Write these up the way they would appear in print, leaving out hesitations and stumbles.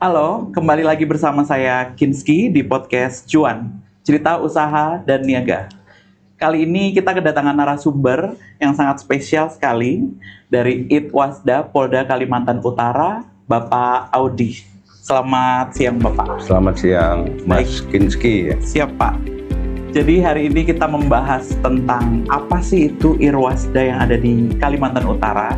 Halo, kembali lagi bersama saya Kinski di podcast Cuan, cerita usaha dan niaga. Kali ini kita kedatangan narasumber yang sangat spesial sekali dari Itwasda Polda Kalimantan Utara, Bapak Audi. Selamat siang Bapak. Selamat siang, Mas Kinski. Siap Pak. Jadi hari ini kita membahas tentang apa sih itu Irwasda yang ada di Kalimantan Utara.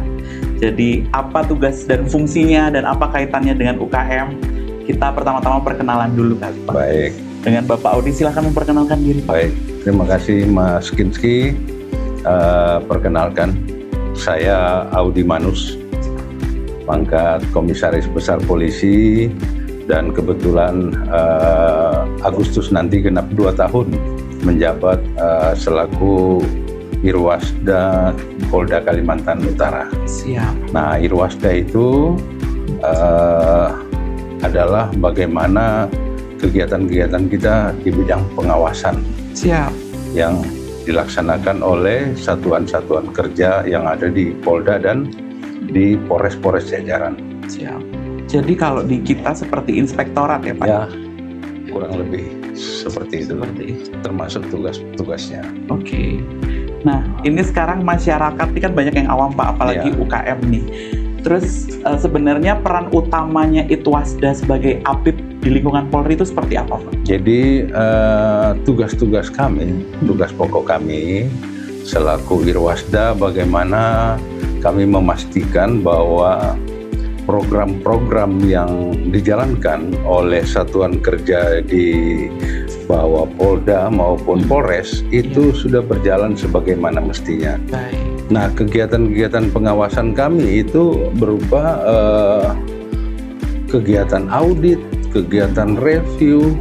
Jadi apa tugas dan fungsinya dan apa kaitannya dengan UKM? Kita pertama-tama perkenalan dulu kali Pak. Baik. Dengan Bapak Audi, silahkan memperkenalkan diri Pak. Baik, terima kasih Mas Kinski. Perkenalkan, saya Audi Manus, pangkat Komisaris Besar Polisi, dan kebetulan Agustus nanti genap 2 tahun menjabat selaku Irwasda Polda Kalimantan Utara. Siap. Nah, Irwasda itu adalah bagaimana kegiatan-kegiatan kita di bidang pengawasan. Siap. Yang dilaksanakan oleh satuan-satuan kerja yang ada di Polda dan di Polres-Polres jajaran. Siap. Jadi kalau di kita seperti inspektorat ya Pak? Ya, kurang lebih seperti itu. Termasuk tugas-tugasnya. Oke. Nah, ini sekarang masyarakat ini kan banyak yang awam Pak, apalagi Ya. UKM nih. Terus sebenarnya peran utamanya Itwasda sebagai APIP di lingkungan Polri itu seperti apa Pak? Jadi tugas-tugas kami, tugas pokok kami selaku Irwasda, bagaimana kami memastikan bahwa program-program yang dijalankan oleh satuan kerja di bawah Polda maupun Polres itu sudah berjalan sebagaimana mestinya. Baik. Nah, kegiatan-kegiatan pengawasan kami itu berupa kegiatan audit, kegiatan review,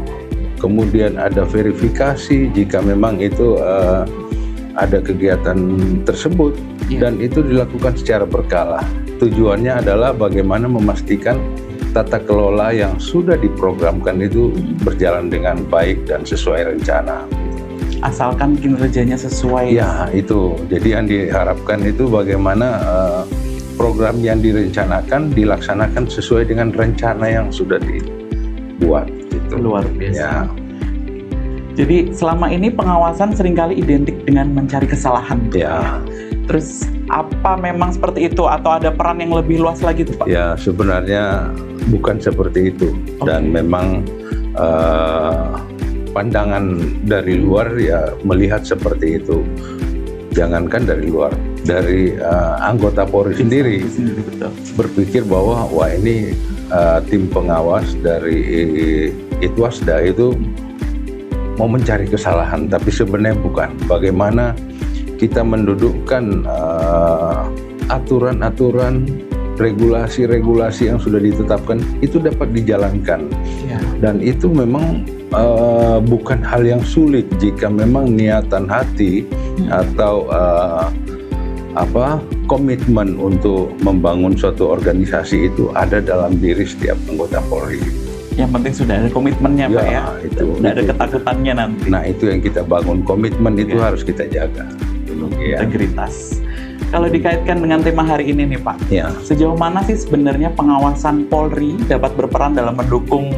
kemudian ada verifikasi jika memang itu ada kegiatan tersebut, dan itu dilakukan secara berkala. Tujuannya adalah bagaimana memastikan tata kelola yang sudah diprogramkan itu berjalan dengan baik dan sesuai rencana. Asalkan kinerjanya sesuai. Ya, itu. Jadi yang diharapkan itu bagaimana program yang direncanakan dilaksanakan sesuai dengan rencana yang sudah dibuat. Gitu. Luar biasa. Ya. Jadi selama ini pengawasan seringkali identik dengan mencari kesalahan. Ya. Terus apa memang seperti itu atau ada peran yang lebih luas lagi tuh Pak? Ya, sebenarnya bukan seperti itu. Dan memang pandangan dari luar ya melihat seperti itu. Jangankan dari luar, dari anggota Polri sendiri berpikir bahwa wah ini tim pengawas dari Itwasda itu mau mencari kesalahan, tapi sebenarnya bukan. Bagaimana kita mendudukkan aturan-aturan, regulasi-regulasi yang sudah ditetapkan itu dapat dijalankan. Dan itu memang bukan hal yang sulit jika memang niatan hati atau komitmen untuk membangun suatu organisasi itu ada dalam diri setiap anggota Polri. Yang penting sudah ada komitmennya Pak ya. Tidak ada ketakutannya nanti. Nah, itu yang kita bangun, komitmen itu harus kita jaga. Integritas. Kalau dikaitkan dengan tema hari ini nih Pak, ya. Sejauh mana sih sebenarnya pengawasan Polri dapat berperan dalam mendukung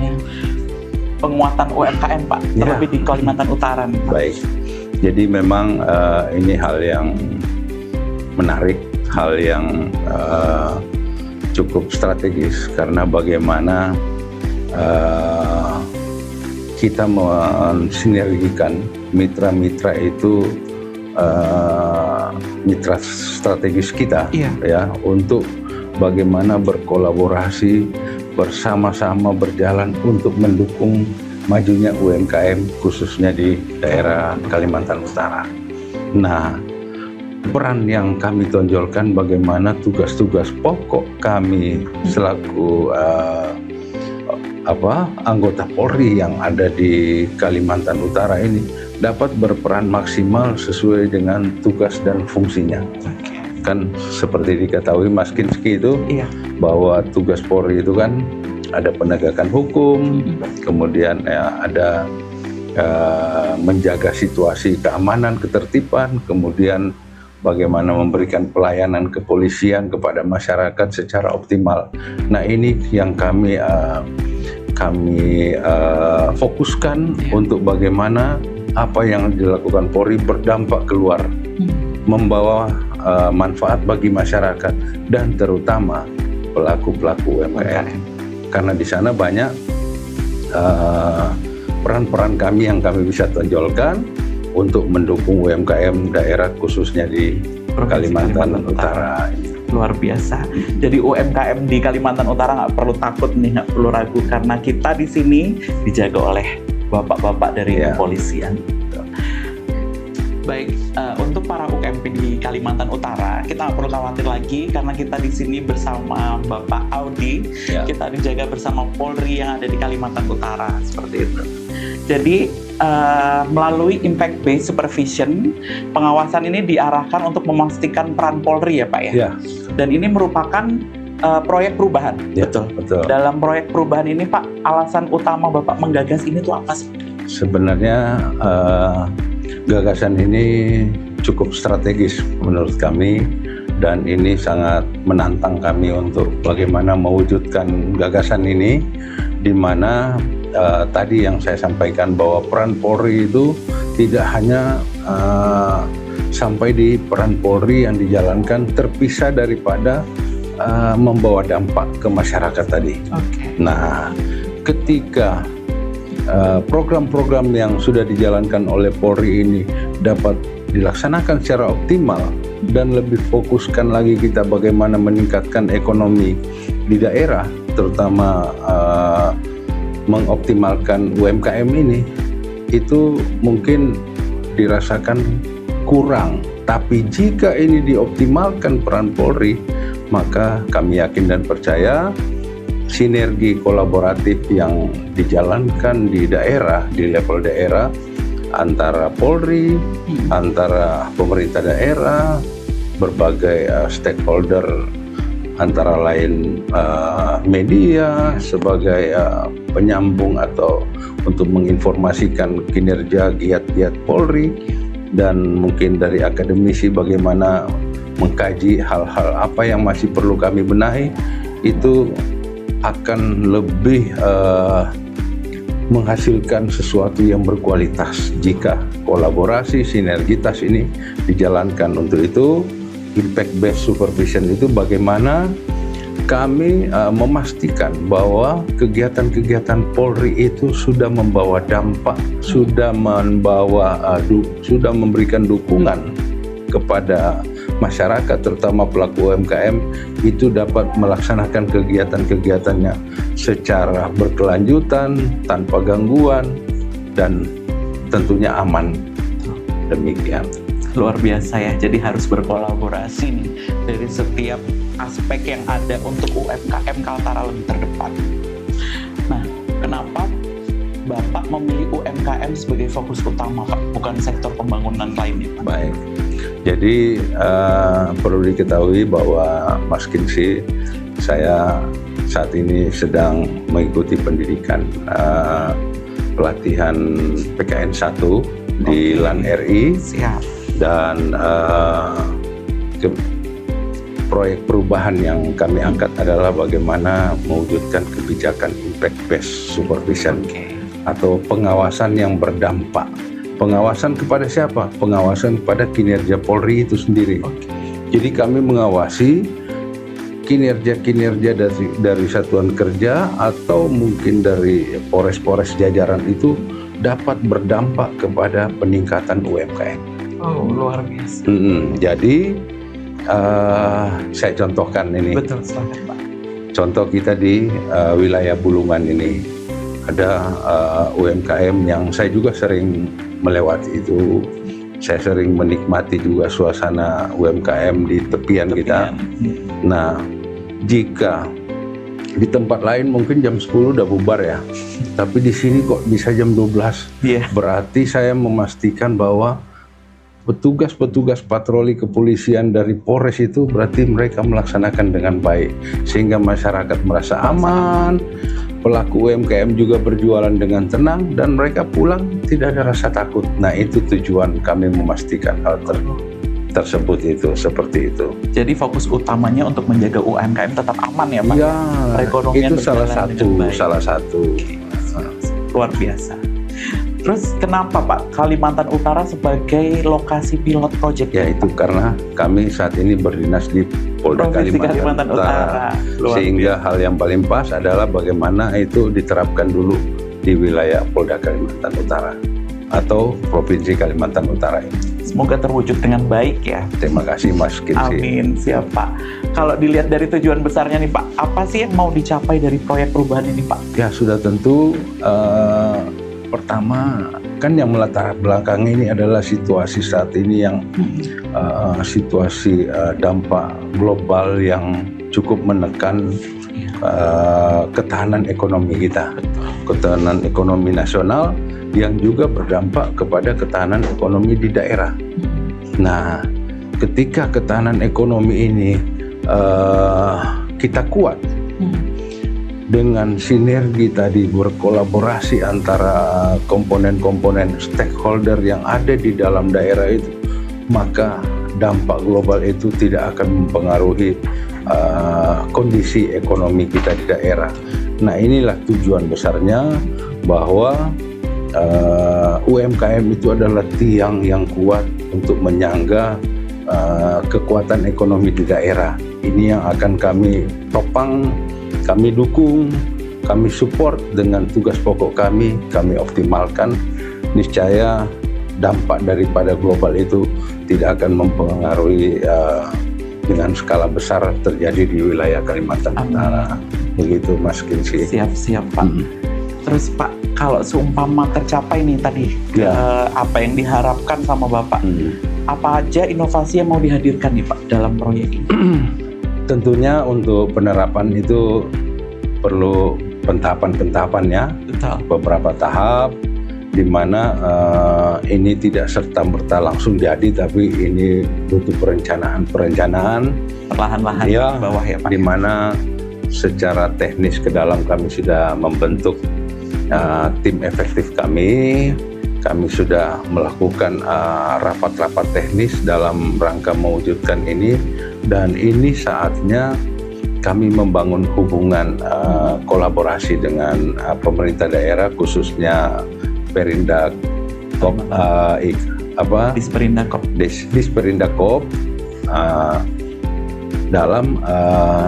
penguatan UMKM Pak, terlebih di Kalimantan Utara nih Pak? Baik, jadi memang ini hal yang menarik, hal yang cukup strategis, karena bagaimana kita mensinergikan mitra-mitra itu, mitra strategis kita, ya, untuk bagaimana berkolaborasi bersama-sama berjalan untuk mendukung majunya UMKM khususnya di daerah Kalimantan Utara. Nah, peran yang kami tonjolkan bagaimana tugas-tugas pokok kami selaku anggota Polri yang ada di Kalimantan Utara ini dapat berperan maksimal sesuai dengan tugas dan fungsinya. Kan seperti diketahui Mas Kinski itu, bahwa tugas Polri itu kan ada penegakan hukum, kemudian ada menjaga situasi keamanan, ketertiban, kemudian bagaimana memberikan pelayanan kepolisian kepada masyarakat secara optimal. Nah, ini yang kami kami fokuskan untuk bagaimana apa yang dilakukan Polri berdampak keluar, membawa manfaat bagi masyarakat dan terutama pelaku-pelaku UMKM. Karena di sana banyak peran-peran kami yang kami bisa tonjolkan untuk mendukung UMKM daerah khususnya di Kalimantan Utara. Luar biasa. Jadi UMKM di Kalimantan Utara nggak perlu takut nih, nggak perlu ragu karena kita di sini dijaga oleh bapak-bapak dari kepolisian. Baik, untuk para UMP di Kalimantan Utara, kita nggak perlu khawatir lagi karena kita di sini bersama Bapak Audi, kita dijaga bersama Polri yang ada di Kalimantan Utara, seperti itu. Jadi, melalui impact-based supervision, pengawasan ini diarahkan untuk memastikan peran Polri ya Pak ya? Ya. Dan ini merupakan proyek perubahan, betul? Dalam proyek perubahan ini Pak, alasan utama Bapak menggagas ini tuh apa sih? Sebenarnya gagasan ini cukup strategis menurut kami dan ini sangat menantang kami untuk bagaimana mewujudkan gagasan ini, di mana tadi yang saya sampaikan bahwa peran Polri itu tidak hanya sampai di peran Polri yang dijalankan terpisah daripada membawa dampak ke masyarakat tadi. Nah, ketika program-program yang sudah dijalankan oleh Polri ini dapat dilaksanakan secara optimal dan lebih fokuskan lagi kita bagaimana meningkatkan ekonomi di daerah, terutama mengoptimalkan UMKM ini, itu mungkin dirasakan kurang. Tapi jika ini dioptimalkan peran Polri, maka kami yakin dan percaya sinergi kolaboratif yang dijalankan di daerah, di level daerah, antara Polri, antara pemerintah daerah, berbagai stakeholder, antara lain media sebagai penyambung atau untuk menginformasikan kinerja giat-giat Polri, dan mungkin dari akademisi bagaimana mengkaji hal-hal apa yang masih perlu kami benahi, itu akan lebih menghasilkan sesuatu yang berkualitas jika kolaborasi sinergitas ini dijalankan. Untuk itu impact based supervision itu bagaimana kami memastikan bahwa kegiatan-kegiatan Polri itu sudah membawa dampak, sudah memberikan dukungan kepada masyarakat, terutama pelaku UMKM, itu dapat melaksanakan kegiatan-kegiatannya secara berkelanjutan, tanpa gangguan, dan tentunya aman. Demikian. Luar biasa ya, jadi harus berkolaborasi nih dari setiap aspek yang ada untuk UMKM Kaltara lebih terdepan. Nah, kenapa Bapak memilih UMKM sebagai fokus utama Pak, bukan sektor pembangunan lainnya Pak? Baik. Jadi perlu diketahui bahwa Mas Kinsky, saya saat ini sedang mengikuti pendidikan pelatihan PKN 1 di LAN RI. Siap. Dan proyek perubahan yang kami angkat adalah bagaimana mewujudkan kebijakan impact based supervision atau pengawasan yang berdampak. Pengawasan kepada siapa? Pengawasan kepada kinerja Polri itu sendiri. Jadi kami mengawasi kinerja-kinerja dari satuan kerja atau mungkin dari polres-polres jajaran itu dapat berdampak kepada peningkatan UMKM. Oh, luar biasa. Jadi saya contohkan ini. Betul, silakan Pak. Contoh kita di wilayah Bulungan ini ada UMKM yang saya juga sering melewati itu. Saya sering menikmati juga suasana UMKM di tepian kita. Nah, jika di tempat lain mungkin jam 10 udah bubar ya, tapi di sini kok bisa jam 12. Berarti saya memastikan bahwa petugas-petugas patroli kepolisian dari Polres itu berarti mereka melaksanakan dengan baik sehingga masyarakat merasa aman, pelaku UMKM juga berjualan dengan tenang dan mereka pulang tidak ada rasa takut. Nah, itu tujuan kami memastikan hal tersebut itu seperti itu. Jadi fokus utamanya untuk menjaga UMKM tetap aman ya Pak? Iya, Perekonomian itu salah berjalan dengan baik. satu. Luar biasa. Terus kenapa Pak Kalimantan Utara sebagai lokasi pilot project? Ya itu karena kami saat ini berdinas di Polda Provinsi Kalimantan Utara. Luar Sehingga biasa. hal yang paling pas adalah bagaimana itu diterapkan dulu di wilayah Polda Kalimantan Utara atau Provinsi Kalimantan Utara ini. Semoga terwujud dengan baik ya. Terima kasih Mas Kinsi. Amin, siap Pak. Kalau dilihat dari tujuan besarnya nih Pak, apa sih yang mau dicapai dari proyek perubahan ini Pak? Ya sudah tentu pertama kan yang melatar belakang ini adalah situasi saat ini yang situasi dampak global yang cukup menekan ketahanan ekonomi kita, ketahanan ekonomi nasional yang juga berdampak kepada ketahanan ekonomi di daerah. Nah, ketika ketahanan ekonomi ini kita kuat dengan sinergi tadi, berkolaborasi antara komponen-komponen stakeholder yang ada di dalam daerah itu, maka dampak global itu tidak akan mempengaruhi kondisi ekonomi kita di daerah. Nah, inilah tujuan besarnya bahwa UMKM itu adalah tiang yang kuat untuk menyangga kekuatan ekonomi di daerah. Ini yang akan kami topang, kami dukung, kami support dengan tugas pokok kami optimalkan. Niscaya dampak daripada global itu tidak akan mempengaruhi dengan skala besar terjadi di wilayah Kalimantan Utara. Begitu Mas Kinsi. Siap Pak. Terus Pak, kalau seumpama tercapai nih tadi apa yang diharapkan sama Bapak, apa aja inovasi yang mau dihadirkan nih Pak dalam proyek ini? Tentunya untuk penerapan itu perlu pentahapan-pentahapannya, beberapa tahap, di mana ini tidak serta-merta langsung jadi, tapi ini butuh perencanaan perlahan-lahan ya, di bawah ya Pak. Di mana secara teknis ke dalam kami sudah membentuk tim efektif kami sudah melakukan rapat-rapat teknis dalam rangka mewujudkan ini, dan ini saatnya kami membangun hubungan kolaborasi dengan pemerintah daerah, khususnya Perindakop, Disperindak dalam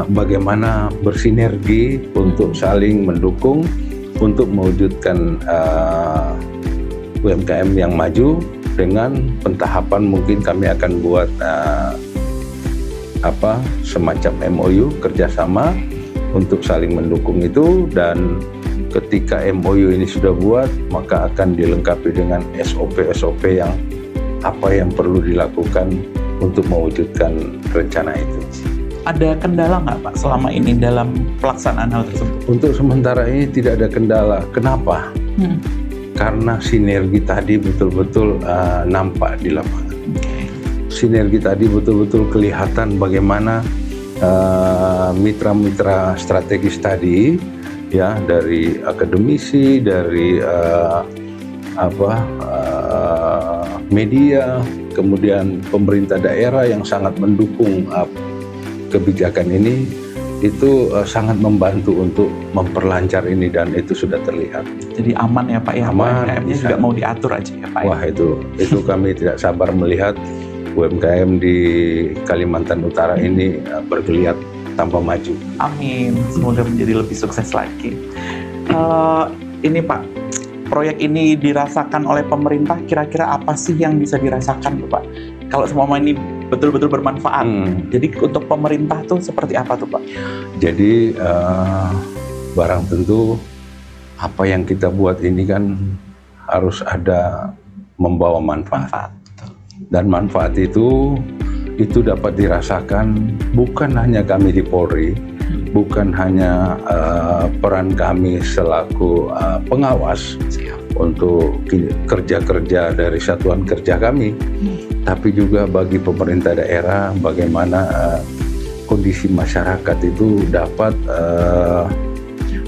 bagaimana bersinergi untuk saling mendukung untuk mewujudkan UMKM yang maju. Dengan pentahapan mungkin kami akan buat semacam MOU kerjasama untuk saling mendukung itu, dan ketika MOU ini sudah buat maka akan dilengkapi dengan SOP yang apa yang perlu dilakukan untuk mewujudkan rencana itu. Ada kendala nggak Pak selama ini dalam pelaksanaan hal tersebut? Untuk sementara ini tidak ada kendala. Kenapa? Karena sinergi tadi betul-betul nampak di lapangan. Sinergi tadi betul-betul kelihatan bagaimana mitra-mitra strategis tadi, ya, dari akademisi, dari media, kemudian pemerintah daerah yang sangat mendukung kebijakan ini, itu sangat membantu untuk memperlancar ini, dan itu sudah terlihat. Jadi aman ya Pak ya, UMKM-nya juga mau diatur aja ya Pak. Wah, itu kami tidak sabar melihat UMKM di Kalimantan Utara ini bergeliat tanpa maju. Amin, semoga menjadi lebih sukses lagi. Ini Pak, proyek ini dirasakan oleh pemerintah, kira-kira apa sih yang bisa dirasakan Pak? Kalau semua ini betul-betul bermanfaat. Jadi untuk pemerintah tuh seperti apa tuh Pak? Jadi barang tentu apa yang kita buat ini kan harus ada membawa manfaat. Dan manfaat itu dapat dirasakan bukan hanya kami di Polri, bukan hanya peran kami selaku pengawas untuk kerja-kerja dari satuan kerja kami, tapi juga bagi pemerintah daerah, bagaimana kondisi masyarakat itu dapat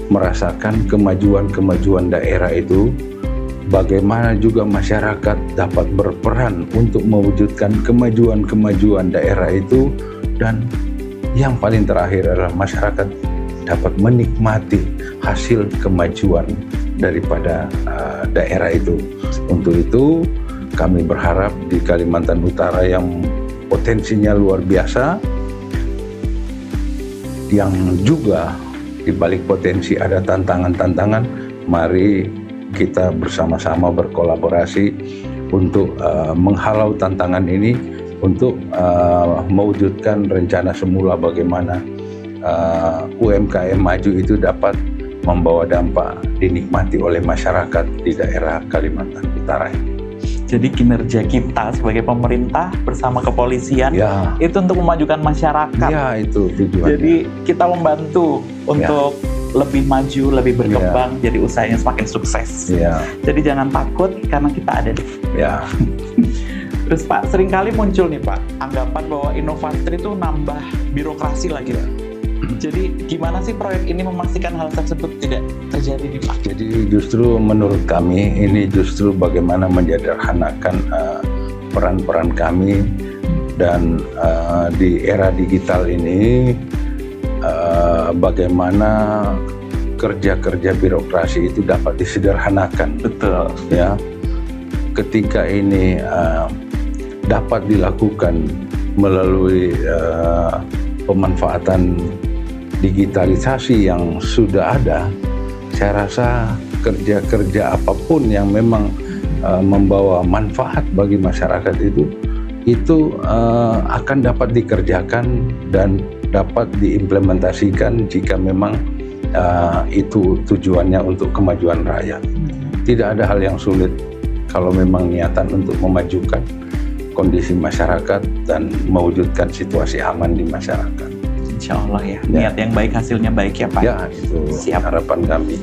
merasakan kemajuan daerah itu bagaimana juga masyarakat dapat berperan untuk mewujudkan kemajuan-kemajuan daerah itu, dan yang paling terakhir adalah masyarakat dapat menikmati hasil kemajuan daripada daerah itu. Untuk itu kami berharap di Kalimantan Utara yang potensinya luar biasa, yang juga di balik potensi ada tantangan-tantangan, mari kita bersama-sama berkolaborasi untuk menghalau tantangan ini, untuk mewujudkan rencana semula bagaimana UMKM maju itu dapat membawa dampak dinikmati oleh masyarakat di daerah Kalimantan Utara ini. Jadi kinerja kita sebagai pemerintah bersama kepolisian itu untuk memajukan masyarakat. Ya, itu tujuannya. Jadi kita membantu untuk lebih maju, lebih berkembang, jadi usahanya semakin sukses. Jadi jangan takut karena kita ada. Terus Pak, seringkali muncul nih Pak, anggapan bahwa inovasi itu nambah birokrasi lagi. Jadi gimana sih proyek ini memastikan hal tersebut tidak terjadi nih Pak? Jadi justru menurut kami ini justru bagaimana menyederhanakan peran-peran kami, dan di era digital ini bagaimana kerja-kerja birokrasi itu dapat disederhanakan. Betul. Ya, ketika ini dapat dilakukan melalui pemanfaatan digitalisasi yang sudah ada, saya rasa kerja-kerja apapun yang memang membawa manfaat bagi masyarakat itu akan dapat dikerjakan dan dapat diimplementasikan jika memang itu tujuannya untuk kemajuan rakyat. Tidak ada hal yang sulit kalau memang niatan untuk memajukan kondisi masyarakat dan mewujudkan situasi aman di masyarakat. Insya Allah ya, niat yang baik hasilnya baik ya Pak. Ya, itu harapan kami.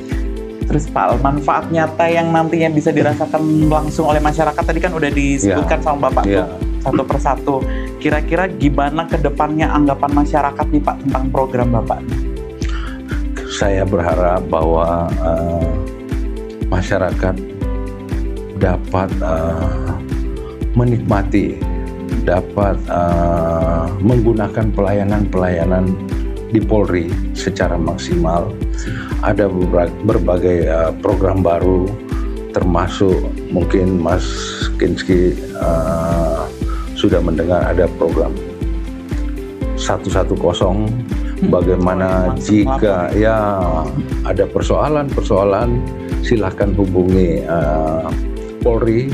Terus Pak, manfaat nyata yang nantinya bisa dirasakan langsung oleh masyarakat tadi kan udah disebutkan sama Bapak tuh satu persatu. Kira-kira gimana ke depannya anggapan masyarakat nih Pak tentang program Bapak? Saya berharap bahwa masyarakat dapat menikmati, dapat menggunakan pelayanan-pelayanan di Polri secara maksimal. Ada berbagai program baru, termasuk mungkin Mas Kinski sudah mendengar ada program 110. Bagaimana jika ada persoalan-persoalan, silakan hubungi Polri,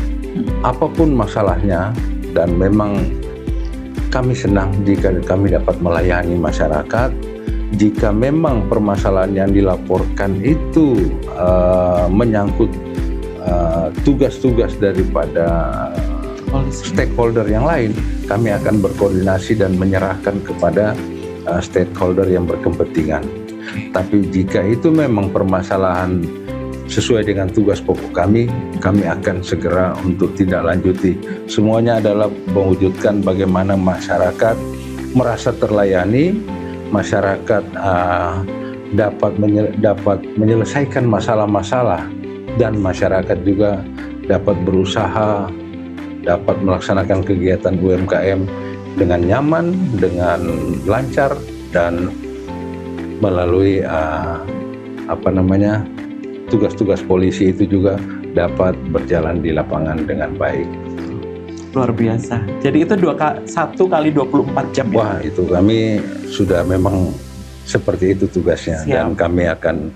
apapun masalahnya. Dan memang kami senang jika kami dapat melayani masyarakat. Jika memang permasalahan yang dilaporkan itu menyangkut tugas-tugas daripada stakeholder yang lain, kami akan berkoordinasi dan menyerahkan kepada stakeholder yang berkepentingan. Tapi jika itu memang permasalahan sesuai dengan tugas pokok kami akan segera untuk tindak lanjuti. Semuanya adalah mewujudkan bagaimana masyarakat merasa terlayani, masyarakat dapat menyelesaikan masalah-masalah, dan masyarakat juga dapat berusaha, dapat melaksanakan kegiatan UMKM dengan nyaman, dengan lancar, dan melalui tugas-tugas polisi itu juga dapat berjalan di lapangan dengan baik. Luar biasa. Jadi itu 1 kali 24 jam. Wah, itu kami sudah memang seperti itu tugasnya. Siap. Dan kami akan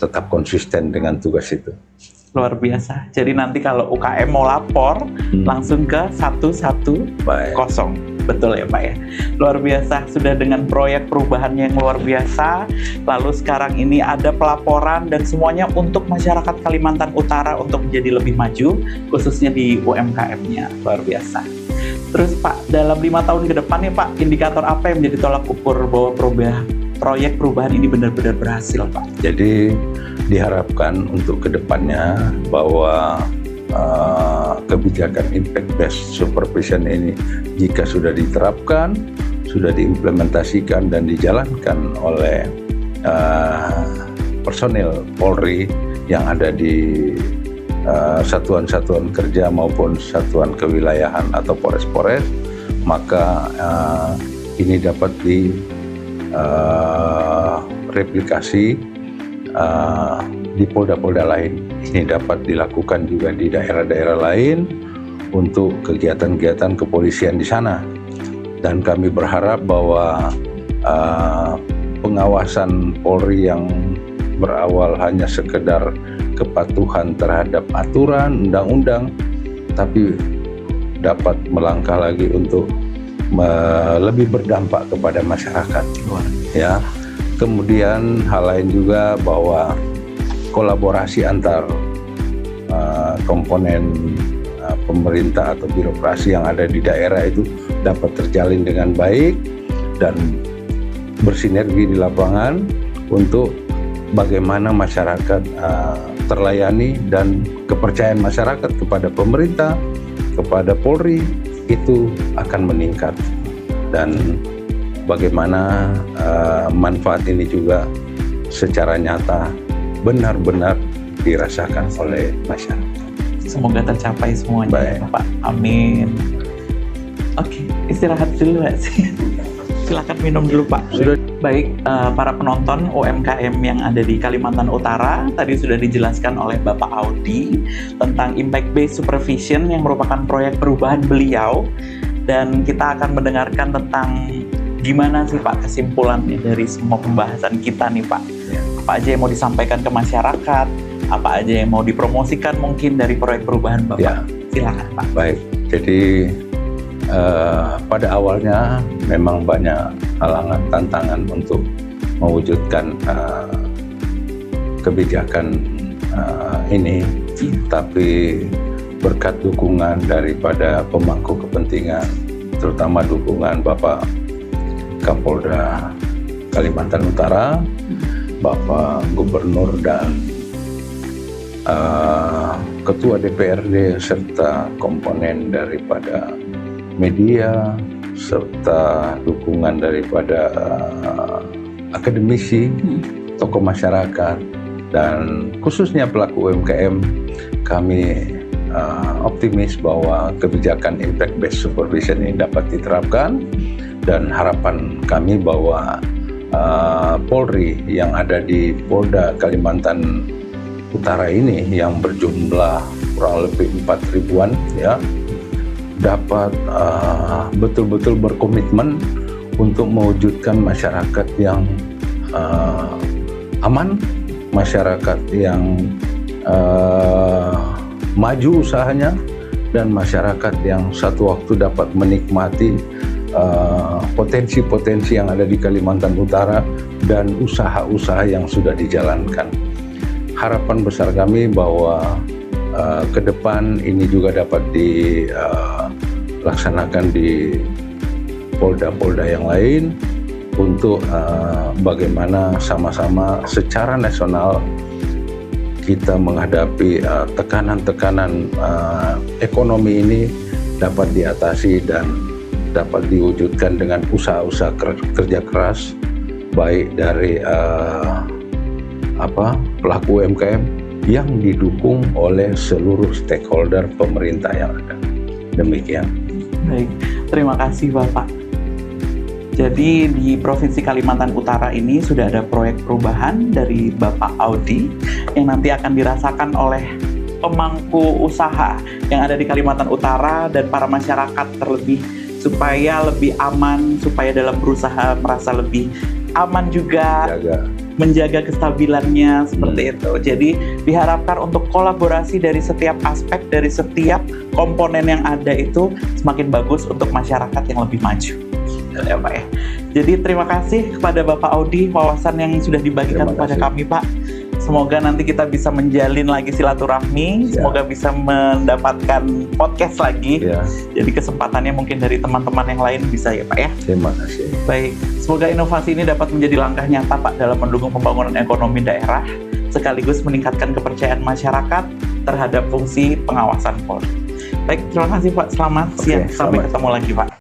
tetap konsisten dengan tugas itu. Luar biasa. Jadi nanti kalau UKM mau lapor langsung ke 110. Betul ya Pak ya. Luar biasa, sudah dengan proyek perubahan yang luar biasa. Lalu sekarang ini ada pelaporan dan semuanya untuk masyarakat Kalimantan Utara untuk menjadi lebih maju, khususnya di UMKM-nya. Luar biasa. Terus Pak, dalam 5 tahun ke depan nih Pak, indikator apa yang menjadi tolak ukur bahwa proyek perubahan ini benar-benar berhasil Pak? Jadi diharapkan untuk kedepannya bahwa kebijakan impact based supervision ini jika sudah diterapkan, sudah diimplementasikan dan dijalankan oleh personil Polri yang ada di satuan-satuan kerja maupun satuan kewilayahan atau polres-polres, maka ini dapat direplikasi di polda-polda lain. Ini dapat dilakukan juga di daerah-daerah lain untuk kegiatan-kegiatan kepolisian di sana. Dan kami berharap bahwa pengawasan Polri yang berawal hanya sekedar kepatuhan terhadap aturan undang-undang, tapi dapat melangkah lagi untuk lebih berdampak kepada masyarakat. Ya. Kemudian hal lain juga bahwa kolaborasi antar komponen pemerintah atau birokrasi yang ada di daerah itu dapat terjalin dengan baik dan bersinergi di lapangan untuk bagaimana masyarakat terlayani dan kepercayaan masyarakat kepada pemerintah, kepada Polri itu akan meningkat, dan bagaimana manfaat ini juga secara nyata benar-benar dirasakan oleh masyarakat. Semoga tercapai semuanya. Baik. Ya, Pak. Amin. Oke, istirahat dulu Pak. Silakan minum dulu Pak. Sudah. Baik, para penonton UMKM yang ada di Kalimantan Utara, tadi sudah dijelaskan oleh Bapak Audi tentang Impact Based Supervision yang merupakan proyek perubahan beliau, dan kita akan mendengarkan tentang gimana sih Pak kesimpulannya dari semua pembahasan kita nih Pak. Apa aja yang mau disampaikan ke masyarakat, apa aja yang mau dipromosikan mungkin dari proyek perubahan Bapak. Ya. Silakan Pak. Baik, jadi pada awalnya memang banyak halangan, tantangan untuk mewujudkan kebijakan ini, tapi berkat dukungan daripada pemangku kepentingan, terutama dukungan Bapak Kapolda Kalimantan Utara, Bapak Gubernur dan Ketua DPRD serta komponen daripada media serta dukungan daripada akademisi, tokoh masyarakat, dan khususnya pelaku UMKM, kami optimis bahwa kebijakan Impact Based Supervision ini dapat diterapkan, dan harapan kami bahwa Polri yang ada di Polda Kalimantan Utara ini yang berjumlah kurang lebih 4.000-an ya, dapat betul-betul berkomitmen untuk mewujudkan masyarakat yang aman, masyarakat yang maju usahanya, dan masyarakat yang satu waktu dapat menikmati potensi-potensi yang ada di Kalimantan Utara dan usaha-usaha yang sudah dijalankan. Harapan besar kami bahwa ke depan ini juga dapat dilaksanakan di polda-polda yang lain untuk bagaimana sama-sama secara nasional kita menghadapi tekanan-tekanan ekonomi ini dapat diatasi dan dapat diwujudkan dengan usaha-usaha kerja keras, baik dari pelaku UMKM yang didukung oleh seluruh stakeholder pemerintah yang ada. Demikian. Baik, terima kasih Bapak. Jadi di Provinsi Kalimantan Utara ini sudah ada proyek perubahan dari Bapak Audi yang nanti akan dirasakan oleh pemangku usaha yang ada di Kalimantan Utara dan para masyarakat terlebih, supaya lebih aman, supaya dalam berusaha merasa lebih aman juga, menjaga kestabilannya seperti itu. Jadi diharapkan untuk kolaborasi dari setiap aspek, dari setiap komponen yang ada itu semakin bagus untuk masyarakat yang lebih maju. Ya Pak ya. Jadi terima kasih kepada Bapak Audi wawasan yang sudah dibagikan kepada kami Pak. Semoga nanti kita bisa menjalin lagi silaturahmi, semoga bisa mendapatkan podcast lagi. Jadi kesempatannya mungkin dari teman-teman yang lain bisa ya Pak ya. Terima kasih. Baik, semoga inovasi ini dapat menjadi langkah nyata Pak dalam mendukung pembangunan ekonomi daerah, sekaligus meningkatkan kepercayaan masyarakat terhadap fungsi pengawasan Polri. Baik, terima kasih Pak. Selamat siang. Sampai ketemu lagi Pak.